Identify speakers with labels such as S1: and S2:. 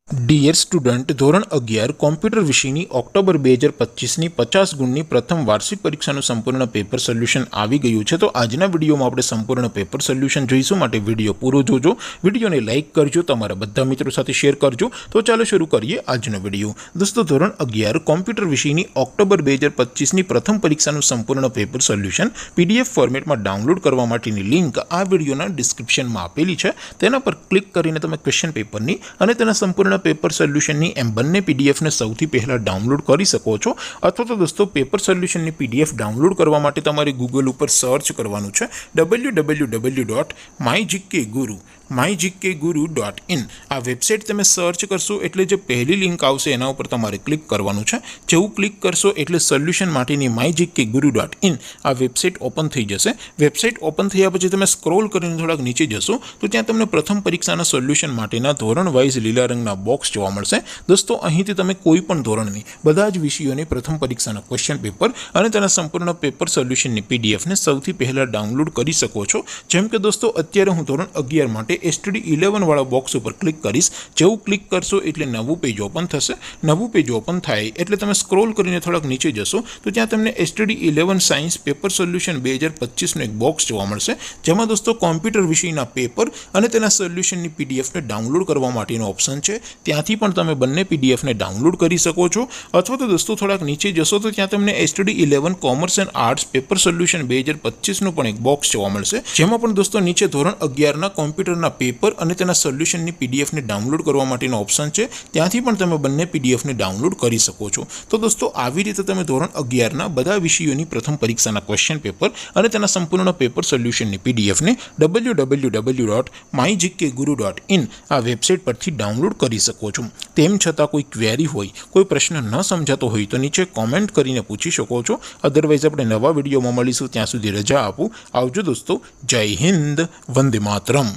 S1: Dear student, ધોરણ 11 computer વિષયની October 2025ની 50 ગુણની પ્રથમ વાર્ષિક પરીક્ષાનું સંપૂર્ણ પેપર સોલ્યુશન આવી ગયું છે। તો આજના વિડીયોમાં આપણે સંપૂર્ણ પેપર સોલ્યુશન જોઈશું, માટે વિડીયો પૂરો જોજો। વિડીયોને લાઇક કરજો, તમારા બધા મિત્રો સાથે શેર કરજો। તો ચાલો શરૂ કરીએ આજનો વિડીયો। દોસ્તો, ધોરણ 11 કોમ્પ્યુટર વિષયની ઓક્ટોબર 2025ની પ્રથમ પરીક્ષાનું સંપૂર્ણ પેપર સોલ્યુશન PDF ફોર્મેટમાં ડાઉનલોડ કરવા માટેની લિંક આ વિડીયોના ડિસ્ક્રિપ્શનમાં આપેલી છે। તેના પર ક્લિક કરીને તમે ક્વેશ્ચન પેપરની અને તેના સંપૂર્ણ પેપર સોલ્યુશનની એમ બંને PDF ને સૌથી પહેલાં ડાઉનલોડ કરી શકો છો। અથવા તો દોસ્તો, પેપર સોલ્યુશનની PDF ડાઉનલોડ કરવા માટે તમારે ગૂગલ ઉપર સર્ચ કરવાનું છે www.mygkguru.in। આ વેબસાઇટ તમે સર્ચ કરશો એટલે જે પહેલી લિંક આવશે એના ઉપર તમારે ક્લિક કરવાનું છે। જેવું ક્લિક કરશો એટલે સોલ્યુશન માટેની mygkguru.in આ વેબસાઇટ ઓપન થઈ જશે। વેબસાઇટ ઓપન થયા પછી તમે સ્ક્રોલ કરીને થોડાક નીચે જશો તો ત્યાં તમને પ્રથમ પરીક્ષાના સોલ્યુશન માટેના ધોરણ વાઇઝ લીલા રંગના બોક્સ જોવા મળશે। દોસ્તો, અહીંથી તમે કોઈ પણ ધોરણની બધા જ વિષયોની પ્રથમ પરીક્ષાના ક્વેશ્ચન પેપર અને તેના સંપૂર્ણ પેપર સોલ્યુશનની PDF ને સૌથી પહેલાં ડાઉનલોડ કરી શકો છો। જેમ કે દોસ્તો, અત્યારે હું ધોરણ 11 માટે STD 11 વાળા બોક્સ ઉપર ક્લિક કરીશ। જેવું ક્લિક કરશો એટલે નવું પેજ ઓપન થશે। નવું પેજ ઓપન થાય એટલે તમે સ્ક્રોલ કરીને થોડાક નીચે જશો તો ત્યાં તમને STD 11 સાયન્સ પેપર સોલ્યુશન 2025નું એક બોક્સ જોવા મળશે, જેમાં દોસ્તો કોમ્પ્યુટર વિષયના પેપર અને તેના સોલ્યુશનની PDF ને ડાઉનલોડ કરવા માટેનો ઓપ્શન છે। ત્યાંથી પણ તમે બંને PDF ને ડાઉનલોડ કરી શકો છો। અથવા તો દોસ્તો, થોડાક નીચે જશો તો ત્યાં તમને STD 11 commerce and arts paper solution 2025નું પણ એક બોક્સ જોવા મળશે, જેમાં પણ દોસ્તો નીચે ધોરણ 11ના કોમ્પ્યુટરના પેપર અને તેના સોલ્યુશનની PDF ને ડાઉનલોડ કરવા માટેનો ઓપ્શન છે। ત્યાંથી પણ તમે બંને PDF ને ડાઉનલોડ કરી શકો છો। તો દોસ્તો, આવી રીતે તમે ધોરણ 11ના બધા વિષયોની પ્રથમ પરીક્ષાના ક્વેશ્ચન પેપર અને તેના સંપૂર્ણ પેપર સોલ્યુશનની PDF ને www.mygkguru.in આ વેબસાઇટ પરથી ડાઉનલોડ કરી શકો છો। તેમ છતાં કોઈ ક્વેરી હોય, કોઈ પ્રશ્ન ન સમજાતો હોય તો નીચે કોમેન્ટ કરીને પૂછી શકો છો। અધરવાઇઝ આપણે નવા વિડીયોમાં મળીશું, ત્યાં સુધી રજા આપું। આવજો દોસ્તો, જય હિન્દ, વંદે માતરમ।